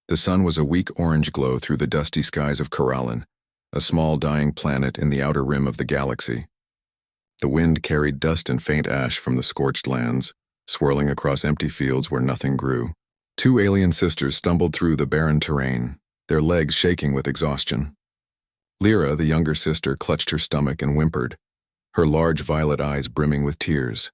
The sun was a weak orange glow through the dusty skies of Corallan, a small dying planet in the outer rim of the galaxy. The wind carried dust and faint ash from the scorched lands, swirling across empty fields where nothing grew. Two alien sisters stumbled through the barren terrain, their legs shaking with exhaustion. Lyra, the younger sister, clutched her stomach and whimpered, her large violet eyes brimming with tears.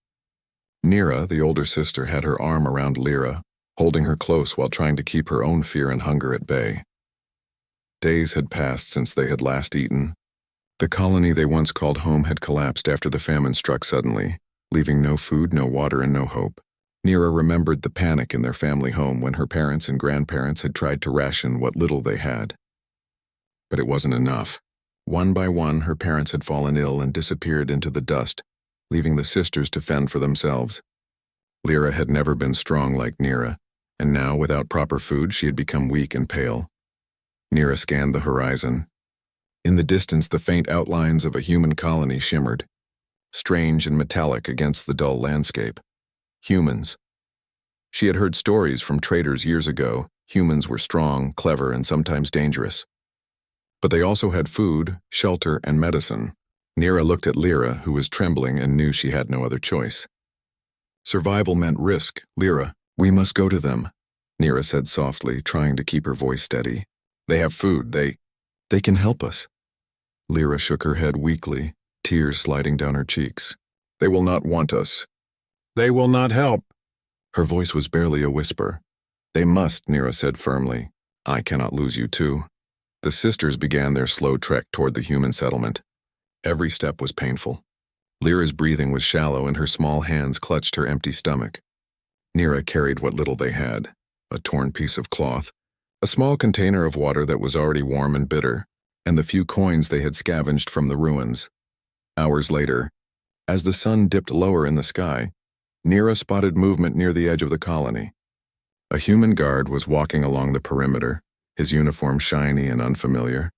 Nira, the older sister, had her arm around Lyra, holding her close while trying to keep her own fear and hunger at bay. Days had passed since they had last eaten. The colony they once called home had collapsed after the famine struck suddenly, leaving no food, no water, and no hope. Nira remembered the panic in their family home when her parents and grandparents had tried to ration what little they had. But it wasn't enough. One by one, her parents had fallen ill and disappeared into the dust, leaving the sisters to fend for themselves. Lyra had never been strong like Nira, and now, without proper food, she had become weak and pale. Nira scanned the horizon. In the distance, the faint outlines of a human colony shimmered, strange and metallic against the dull landscape. Humans. She had heard stories from traders years ago. Humans were strong, clever, and sometimes dangerous. But they also had food, shelter, and medicine. Nira looked at Lyra, who was trembling and knew she had no other choice. Survival meant risk. Lyra, we must go to them, Nira said softly, trying to keep her voice steady. They have food. They can help us. Lyra shook her head weakly, tears sliding down her cheeks. They will not want us. They will not help. Her voice was barely a whisper. They must, Nira said firmly. I cannot lose you too. The sisters began their slow trek toward the human settlement. Every step was painful. Lyra's breathing was shallow and her small hands clutched her empty stomach. Nira carried what little they had, a torn piece of cloth, a small container of water that was already warm and bitter, and the few coins they had scavenged from the ruins. Hours later, as the sun dipped lower in the sky, Nira spotted movement near the edge of the colony. A human guard was walking along the perimeter, his uniform shiny and unfamiliar.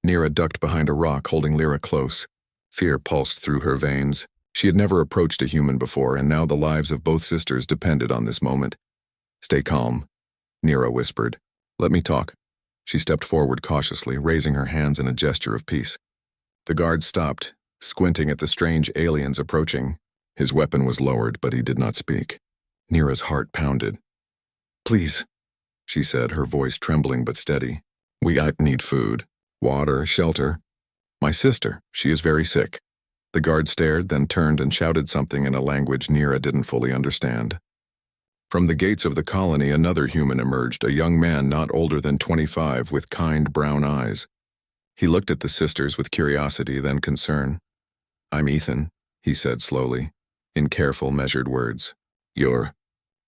Nira ducked behind a rock, holding Lyra close. Fear pulsed through her veins. She had never approached a human before, and now the lives of both sisters depended on this moment. Stay calm, Nira whispered. Let me talk. She stepped forward cautiously, raising her hands in a gesture of peace. The guard stopped, squinting at the strange aliens approaching. His weapon was lowered, but he did not speak. Nira's heart pounded. Please, she said, her voice trembling but steady. We need food, water, shelter. My sister, she is very sick. The guard stared, then turned and shouted something in a language Nira didn't fully understand. From the gates of the colony, another human emerged, a young man not older than 25 with kind brown eyes. He looked at the sisters with curiosity, then concern. I'm Ethan, he said slowly, in careful, measured words. You're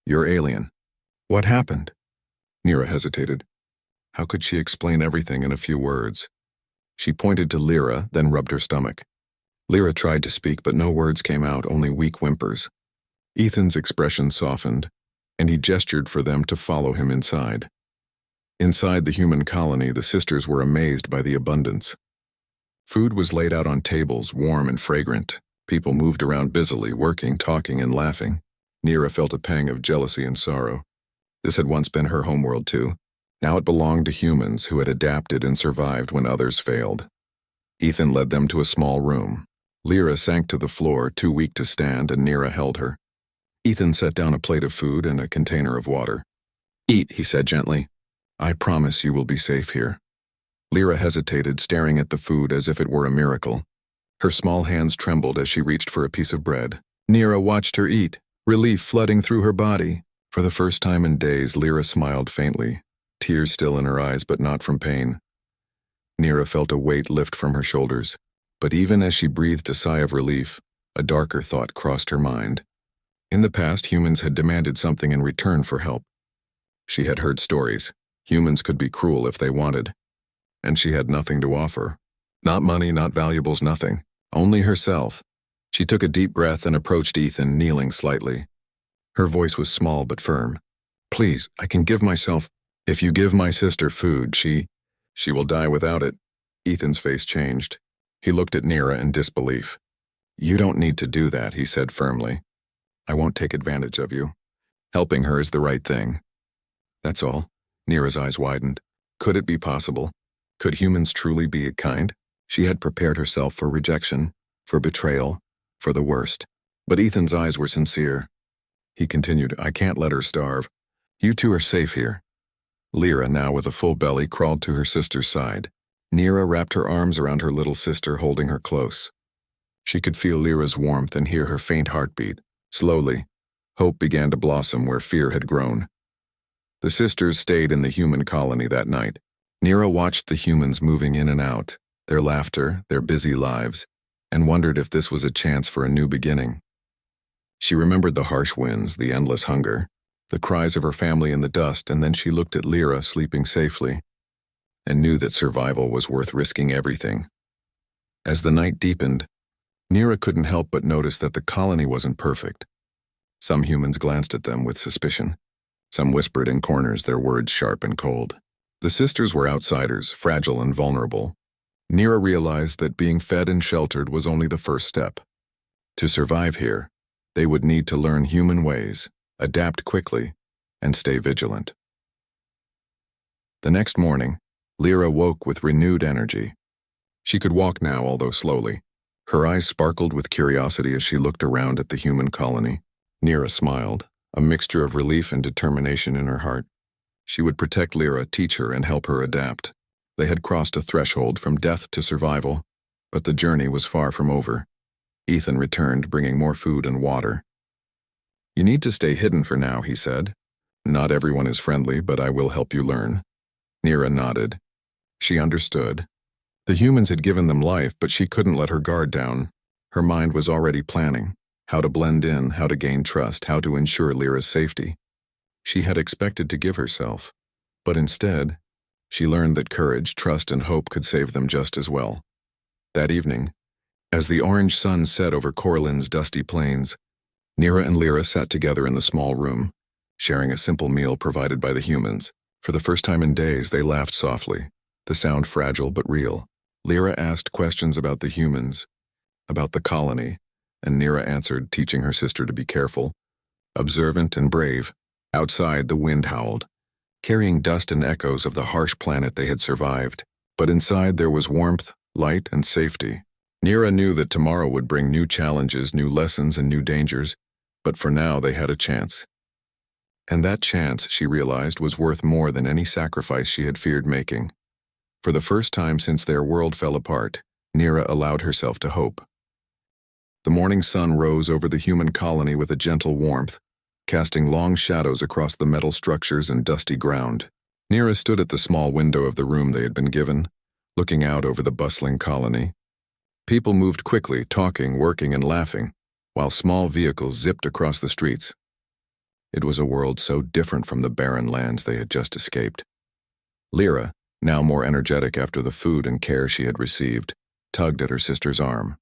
alien. What happened? Nira hesitated. How could she explain everything in a few words? She pointed to Lyra, then rubbed her stomach. Lyra tried to speak, but no words came out, only weak whimpers. Ethan's expression softened, and he gestured for them to follow him inside. Inside the human colony, the sisters were amazed by the abundance. Food was laid out on tables, warm and fragrant. People moved around busily, working, talking, and laughing. Nira felt a pang of jealousy and sorrow. This had once been her homeworld too. Now it belonged to humans who had adapted and survived when others failed. Ethan led them to a small room. Lyra sank to the floor, too weak to stand, and Nira held her. Ethan set down a plate of food and a container of water. Eat, he said gently. I promise you will be safe here. Lyra hesitated, staring at the food as if it were a miracle. Her small hands trembled as she reached for a piece of bread. Nira watched her eat, relief flooding through her body. For the first time in days, Lyra smiled faintly, tears still in her eyes but not from pain. Nira felt a weight lift from her shoulders, but even as she breathed a sigh of relief, a darker thought crossed her mind. In the past, humans had demanded something in return for help. She had heard stories. Humans could be cruel if they wanted. And she had nothing to offer. Not money, not valuables, nothing. Only herself. She took a deep breath and approached Ethan, kneeling slightly. Her voice was small but firm. Please, I can give myself. If you give my sister food, she will die without it. Ethan's face changed. He looked at Nira in disbelief. You don't need to do that, he said firmly. I won't take advantage of you. Helping her is the right thing. That's all. Nira's eyes widened. Could it be possible? Could humans truly be kind? She had prepared herself for rejection, for betrayal, for the worst. But Ethan's eyes were sincere. He continued, I can't let her starve. You two are safe here. Lyra, now with a full belly, crawled to her sister's side. Nira wrapped her arms around her little sister, holding her close. She could feel Lyra's warmth and hear her faint heartbeat. Slowly, hope began to blossom where fear had grown. The sisters stayed in the human colony that night. Nira watched the humans moving in and out, their laughter, their busy lives, and wondered if this was a chance for a new beginning. She remembered the harsh winds, the endless hunger, the cries of her family in the dust, and then she looked at Lyra sleeping safely and knew that survival was worth risking everything. As the night deepened, Nira couldn't help but notice that the colony wasn't perfect. Some humans glanced at them with suspicion. Some whispered in corners, their words sharp and cold. The sisters were outsiders, fragile and vulnerable. Nira realized that being fed and sheltered was only the first step. To survive here, they would need to learn human ways, adapt quickly, and stay vigilant. The next morning, Lyra woke with renewed energy. She could walk now, although slowly. Her eyes sparkled with curiosity as she looked around at the human colony. Nira smiled, a mixture of relief and determination in her heart. She would protect Lyra, teach her, and help her adapt. They had crossed a threshold from death to survival, but the journey was far from over. Ethan returned, bringing more food and water. You need to stay hidden for now, he said. Not everyone is friendly, but I will help you learn. Nira nodded. She understood. The humans had given them life, but she couldn't let her guard down. Her mind was already planning how to blend in, how to gain trust, how to ensure Lyra's safety. She had expected to give herself, but instead, she learned that courage, trust, and hope could save them just as well. That evening, as the orange sun set over Corlin's dusty plains, Nira and Lyra sat together in the small room, sharing a simple meal provided by the humans. For the first time in days, they laughed softly, the sound fragile but real. Lyra asked questions about the humans, about the colony, and Nira answered, teaching her sister to be careful, observant and brave. Outside, the wind howled, carrying dust and echoes of the harsh planet they had survived. But inside there was warmth, light, and safety. Nira knew that tomorrow would bring new challenges, new lessons, and new dangers, but for now they had a chance. And that chance, she realized, was worth more than any sacrifice she had feared making. For the first time since their world fell apart, Nira allowed herself to hope. The morning sun rose over the human colony with a gentle warmth, casting long shadows across the metal structures and dusty ground. Nira stood at the small window of the room they had been given, looking out over the bustling colony. People moved quickly, talking, working, and laughing, while small vehicles zipped across the streets. It was a world so different from the barren lands they had just escaped. Lyra, now more energetic after the food and care she had received, tugged at her sister's arm.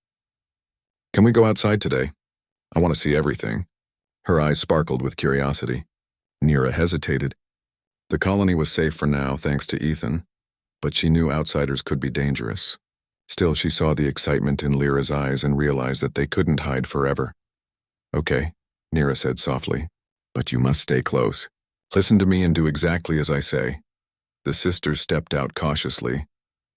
Can we go outside today? I want to see everything. Her eyes sparkled with curiosity. Nira hesitated. The colony was safe for now, thanks to Ethan, but she knew outsiders could be dangerous. Still, she saw the excitement in Lyra's eyes and realized that they couldn't hide forever. Okay, Nira said softly, but you must stay close. Listen to me and do exactly as I say. The sisters stepped out cautiously,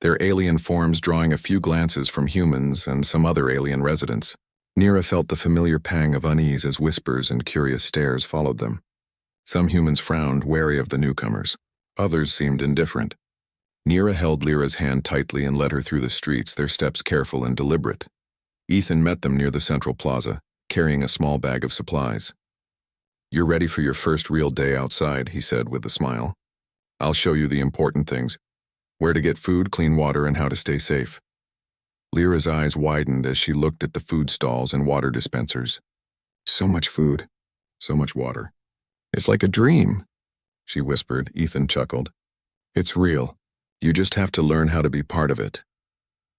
their alien forms drawing a few glances from humans and some other alien residents. Nira felt the familiar pang of unease as whispers and curious stares followed them. Some humans frowned, wary of the newcomers. Others seemed indifferent. Nira held Lyra's hand tightly and led her through the streets, their steps careful and deliberate. Ethan met them near the central plaza, carrying a small bag of supplies. You're ready for your first real day outside, he said with a smile. I'll show you the important things: where to get food, clean water, and how to stay safe. Lyra's eyes widened as she looked at the food stalls and water dispensers. So much food, so much water. It's like a dream, she whispered. Ethan chuckled. It's real. You just have to learn how to be part of it.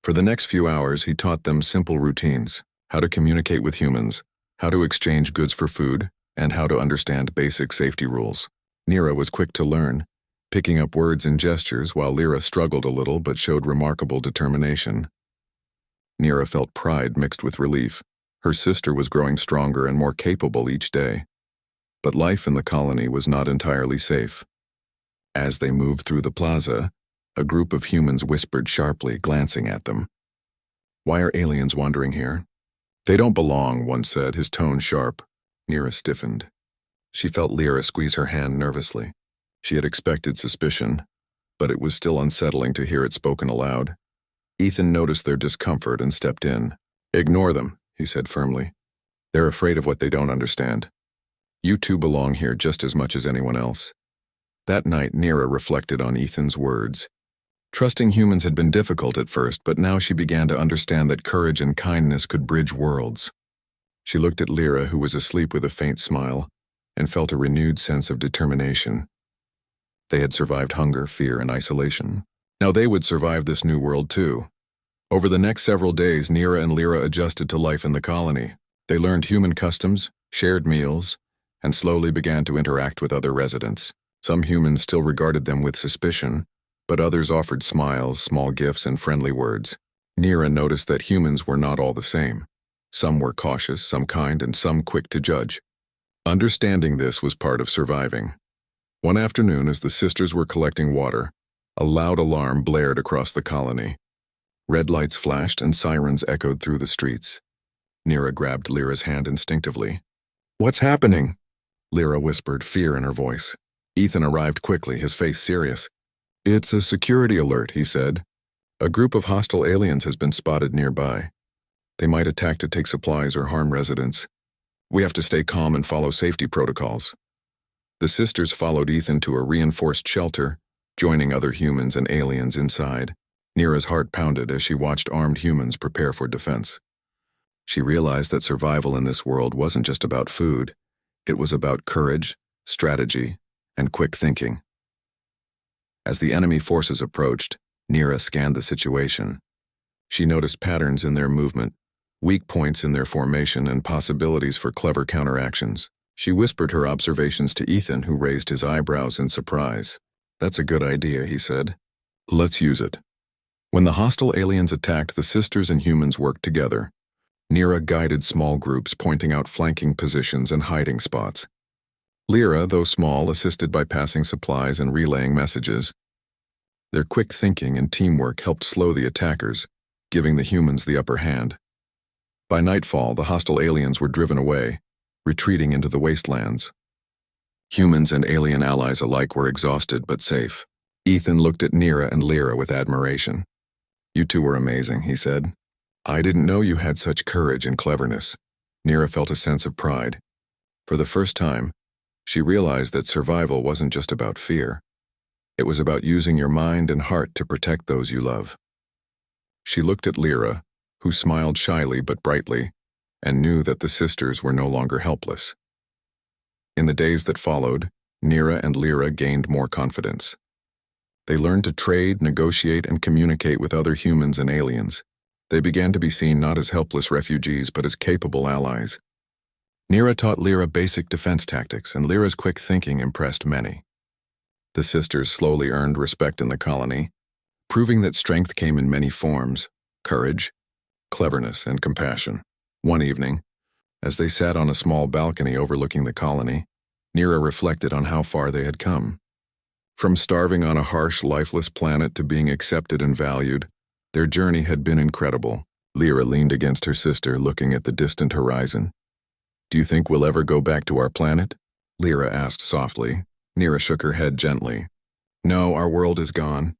For the next few hours, he taught them simple routines: how to communicate with humans, how to exchange goods for food, and how to understand basic safety rules. Nira was quick to learn, picking up words and gestures while Lyra struggled a little but showed remarkable determination. Nira felt pride mixed with relief. Her sister was growing stronger and more capable each day. But life in the colony was not entirely safe. As they moved through the plaza, a group of humans whispered sharply, glancing at them. "Why are aliens wandering here?" "They don't belong," one said, his tone sharp. Nira stiffened. She felt Lyra squeeze her hand nervously. She had expected suspicion, but it was still unsettling to hear it spoken aloud. Ethan noticed their discomfort and stepped in. "Ignore them," he said firmly. "They're afraid of what they don't understand. You two belong here just as much as anyone else." That night, Nira reflected on Ethan's words. Trusting humans had been difficult at first, but now she began to understand that courage and kindness could bridge worlds. She looked at Lyra, who was asleep with a faint smile, and felt a renewed sense of determination. They had survived hunger, fear, and isolation. Now they would survive this new world too. Over the next several days, Nira and Lyra adjusted to life in the colony. They learned human customs, shared meals, and slowly began to interact with other residents. Some humans still regarded them with suspicion, but others offered smiles, small gifts, and friendly words. Nira noticed that humans were not all the same. Some were cautious, some kind, and some quick to judge. Understanding this was part of surviving. One afternoon, as the sisters were collecting water, a loud alarm blared across the colony. Red lights flashed and sirens echoed through the streets. Nira grabbed Lyra's hand instinctively. "What's happening?" Lyra whispered, fear in her voice. Ethan arrived quickly, his face serious. "It's a security alert," he said. "A group of hostile aliens has been spotted nearby. They might attack to take supplies or harm residents. We have to stay calm and follow safety protocols." The sisters followed Ethan to a reinforced shelter, joining other humans and aliens inside. Nira's heart pounded as she watched armed humans prepare for defense. She realized that survival in this world wasn't just about food. It was about courage, strategy, and quick thinking. As the enemy forces approached, Nira scanned the situation. She noticed patterns in their movement, weak points in their formation, and possibilities for clever counteractions. She whispered her observations to Ethan, who raised his eyebrows in surprise. "That's a good idea," he said. "Let's use it." When the hostile aliens attacked, the sisters and humans worked together. Nira guided small groups, pointing out flanking positions and hiding spots. Lyra, though small, assisted by passing supplies and relaying messages. Their quick thinking and teamwork helped slow the attackers, giving the humans the upper hand. By nightfall, the hostile aliens were driven away, retreating into the wastelands. Humans and alien allies alike were exhausted but safe. Ethan looked at Nira and Lyra with admiration. "You two were amazing," he said. "I didn't know you had such courage and cleverness." Nira felt a sense of pride. For the first time, she realized that survival wasn't just about fear. It was about using your mind and heart to protect those you love. She looked at Lyra, who smiled shyly but brightly, and knew that the sisters were no longer helpless. In the days that followed, Nira and Lyra gained more confidence. They learned to trade, negotiate, and communicate with other humans and aliens. They began to be seen not as helpless refugees but as capable allies. Nira taught Lyra basic defense tactics, and Lyra's quick thinking impressed many. The sisters slowly earned respect in the colony, proving that strength came in many forms: courage, cleverness, and compassion. One evening, as they sat on a small balcony overlooking the colony, Nira reflected on how far they had come. From starving on a harsh, lifeless planet to being accepted and valued, their journey had been incredible. Lyra leaned against her sister, looking at the distant horizon. "Do you think we'll ever go back to our planet?" Lyra asked softly. Nira shook her head gently. "No, our world is gone.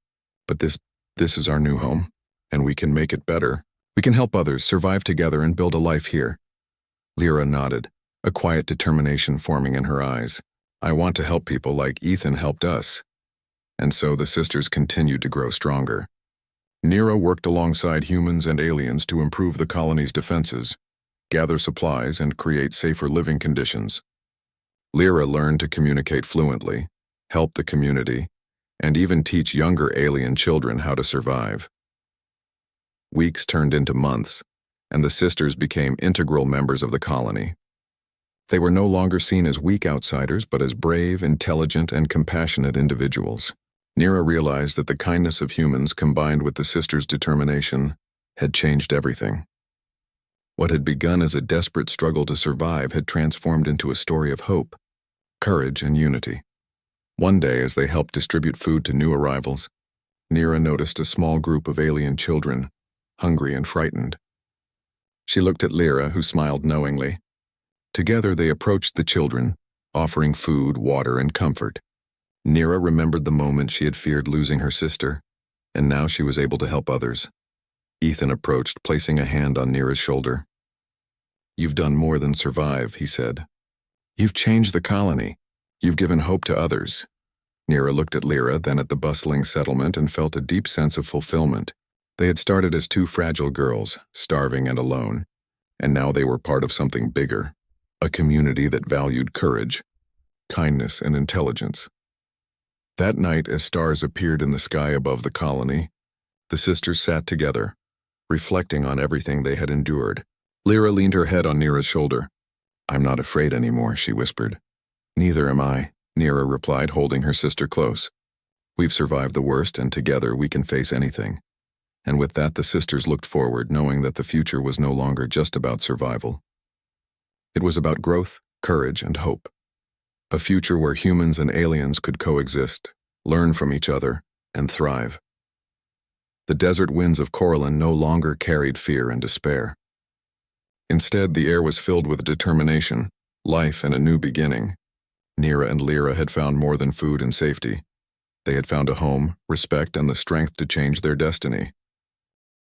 But this is our new home, and we can make it better. We can help others, survive together, and build a life here." Lyra nodded, a quiet determination forming in her eyes. "I want to help people like Ethan helped us." And so the sisters continued to grow stronger. Nira worked alongside humans and aliens to improve the colony's defenses, gather supplies, and create safer living conditions. Lyra learned to communicate fluently, help the community, and even teach younger alien children how to survive. Weeks turned into months, and the sisters became integral members of the colony. They were no longer seen as weak outsiders, but as brave, intelligent, and compassionate individuals. Nira realized that the kindness of humans combined with the sisters' determination had changed everything. What had begun as a desperate struggle to survive had transformed into a story of hope, courage, and unity. One day, as they helped distribute food to new arrivals, Nira noticed a small group of alien children, hungry and frightened. She looked at Lyra, who smiled knowingly. Together they approached the children, offering food, water, and comfort. Nira remembered the moment she had feared losing her sister, and now she was able to help others. Ethan approached, placing a hand on Nira's shoulder. "You've done more than survive," he said. "You've changed the colony. You've given hope to others." Nira looked at Lyra, then at the bustling settlement, and felt a deep sense of fulfillment. They had started as two fragile girls, starving and alone, and now they were part of something bigger, a community that valued courage, kindness, and intelligence. That night, as stars appeared in the sky above the colony, the sisters sat together, reflecting on everything they had endured. Lyra leaned her head on Nira's shoulder. "I'm not afraid anymore," she whispered. "Neither am I," Nira replied, holding her sister close. "We've survived the worst, and together we can face anything." And with that, the sisters looked forward, knowing that the future was no longer just about survival. It was about growth, courage, and hope. A future where humans and aliens could coexist, learn from each other, and thrive. The desert winds of Coralline no longer carried fear and despair. Instead, the air was filled with determination, life, and a new beginning. Nira and Lyra had found more than food and safety. They had found a home, respect, and the strength to change their destiny.